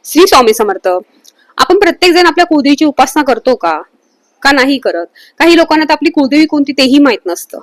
श्री स्वामी समर्थ. आपण प्रत्येक जण आपल्या कुलदेवीची उपासना करतो का का नाही करत? काही लोकांना तर आपली कुलदेवी कोणती तेही माहित नसतं.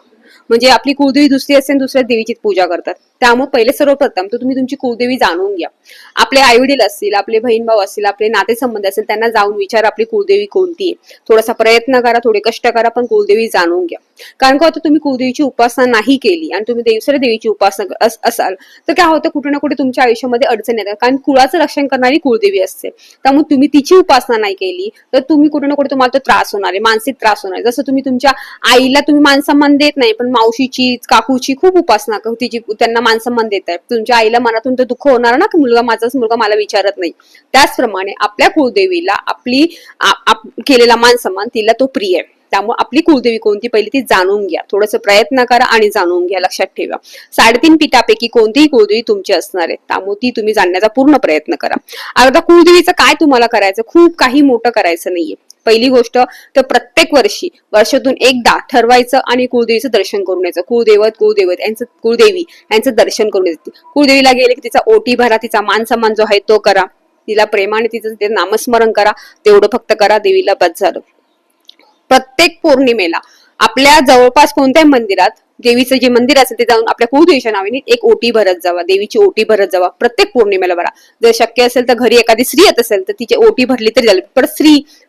म्हणजे आपली कुलदेवी दुसरी असेल, दुसऱ्या देवीची पूजा करतात. त्यामुळे पहिले सर्वप्रथम तर तुम्ही तुमची कुलदेवी जाणून घ्या. आपले आई वडील असतील, आपले बहीण भाऊ असतील, आपले नातेसंबंध असतील, त्यांना जाऊन विचारा आपली कुलदेवी कोणती आहे. थोडासा प्रयत्न करा, थोडे कष्ट करा, पण कुलदेवी जाणून घ्या. कारण का होतं, तुम्ही कुलदेवीची उपासना नाही केली आणि तुम्ही दुसऱ्या देवीची उपासना असाल तर काय होतं, कुठे ना कुठे तुमच्या आयुष्यामध्ये अडचण येतात. कारण कुळाचं रक्षण करणारी कुलदेवी असते. त्यामुळे तुम्ही तिची उपासना नाही केली तर तुम्ही कुठे ना कुठे तुम्हाला तो त्रास होणार आहे, मानसिक त्रास होणार आहे. जसं तुम्ही तुमच्या आईला तुम्ही मानसन्मान देत नाही, पण मावशीची काकूची खूप उपासना तिची त्यांना मानसन्मान देत आहे. तुमच्या आईला मनातून तर दुःख होणार ना, की माझाच मुलगा मला विचारत नाही. त्याचप्रमाणे आपल्या कुलदेवीला आपली केलेला मानसन्मान तिला तो प्रिय आहे. त्यामुळे आपली कुलदेवी कोणती पहिली ती जाणून घ्या. थोडस प्रयत्न करा आणि जाणून घ्या. लक्षात ठेवा, 3.5 पीठापैकी कोणतीही कुलदेवी तुमची असणार आहे. त्यामुळे ती तुम्ही जाणण्याचा पूर्ण प्रयत्न करा. आता कुलदेवीचं काय तुम्हाला करायचं, खूप काही मोठं करायचं नाहीये. पहिली गोष्ट तर प्रत्येक वर्षी वर्षातून एकदा ठरवायचं आणि कुलदेवीचं दर्शन करून यायचं. कुलदेवी यांचं दर्शन करून यायचं. कुलदेवीला गेले की तिचा ओटी भरा, तिचा मान सन्मान जो आहे तो करा, तिला प्रेमाने तिचं नामस्मरण करा. तेवढं फक्त करा, देवीला बस झालं. प्रत्येक पौर्णिमेला आपल्या जवळपास कोणत्याही मंदिरात देवीचं जे मंदिर असेल ते जाऊन आपल्या कुलदेवीच्या नावाने एक ओटी भरत जावा, देवीची ओटी भरत जावा. प्रत्येक पौर्णिमेला भरा. जर शक्य असेल तर घरी एखादी स्त्री येत असेल तर तिची ओटी भरली तरी झाली. पण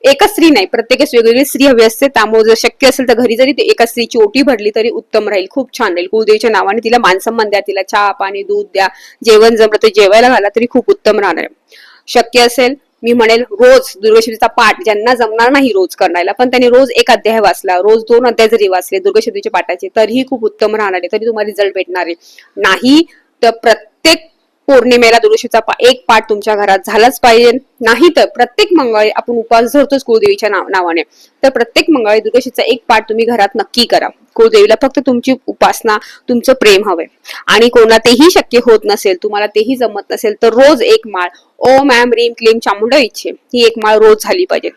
एकच स्त्री नाही, प्रत्येकच वेगवेगळी स्त्री हवी असते. त्यामुळे जर शक्य असेल तर घरी जरी एका स्त्रीची ओटी भरली तरी उत्तम राहील, खूप छान राहील. कुलदेवीच्या नावाने तिला मानसन्मान द्या, तिला चहा पाणी दूध द्या, जेवण जमलं तर जेवायला घाला तरी खूप उत्तम राहणार आहे. शक्य असेल मी म्हणेल रोज दुर्गाशक्तीचा पाठ, ज्यांना जमणार नाही रोज करायला, पण त्यांनी रोज एक अध्याय वाचला, रोज 2 अध्याय जरी वाचले दुर्गाशक्तीच्या पाठाचे तरीही खूप उत्तम राहणार आहे. तरी तुम्हाला रिझल्ट भेटणार आहे. नाही तर प्रत्येक पौर्णिमेला दुर्गाशक्तीचा एक पाठ तुमच्या घरात झालाच पाहिजे. नाही तर प्रत्येक मंगळवारी आपण उपवास धरतोच कुलदेवीच्या नावाने, तर प्रत्येक मंगळवारी दुर्गाशक्तीचा एक पाठ तुम्ही घरात नक्की करा. कुलदेवीला फक्त तुमची उपासना, तुमचं प्रेम हवंय. आणि कोणातेही शक्य होत नसेल, तुम्हाला तेही जमत नसेल तर रोज एक माळ ओम ऐं ह्रीं क्लीं चामुंडा इच्छे ही एक माळ रोज झाली पाहिजे.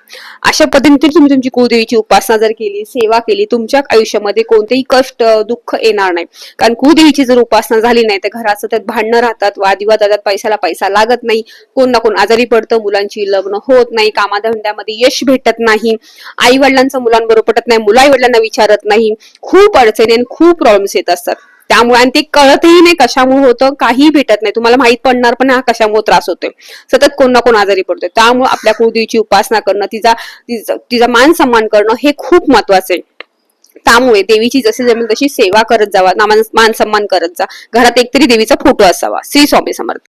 अशा पद्धतीने तुम्ही तुमची कुलदेवीची उपासना जर केली, सेवा केली, तुमच्या आयुष्यामध्ये कोणतेही कष्ट दुःख येणार नाही. कारण कुलदेवीची जर उपासना झाली नाही तर घरात सतत भांडणं राहतात, वादविवाद राहतात, पैशाला पैसा लागत नाही, कोण ना कोण आजारी पडतं, मुलांची लग्न होत नाही, कामाधंद्यामध्ये यश भेटत नाही, आई वडिलांचं मुलांबरोबर पटत नाही, मुलं आई वडिलांना विचारत नाही, खूप अडचणी आणि खूप प्रॉब्लेम्स येत असतात. त्यामुळे आणि ते कळतही नाही कशामुळे होतं, काही भेटत नाही, तुम्हाला माहित पडणार पण हा कशामुळे त्रास होतोय, सतत कोण ना कोण आजारी पडतोय. त्यामुळे आपल्या कुलदेवीची उपासना करणं, तिचा मान सन्मान करणं हे खूप महत्वाचं आहे. त्यामुळे देवीची जशी जमेल तशी सेवा करत जावा, मान सन्मान करत जा. घरात एकतरी देवीचा फोटो असावा. श्री स्वामी समर्थ.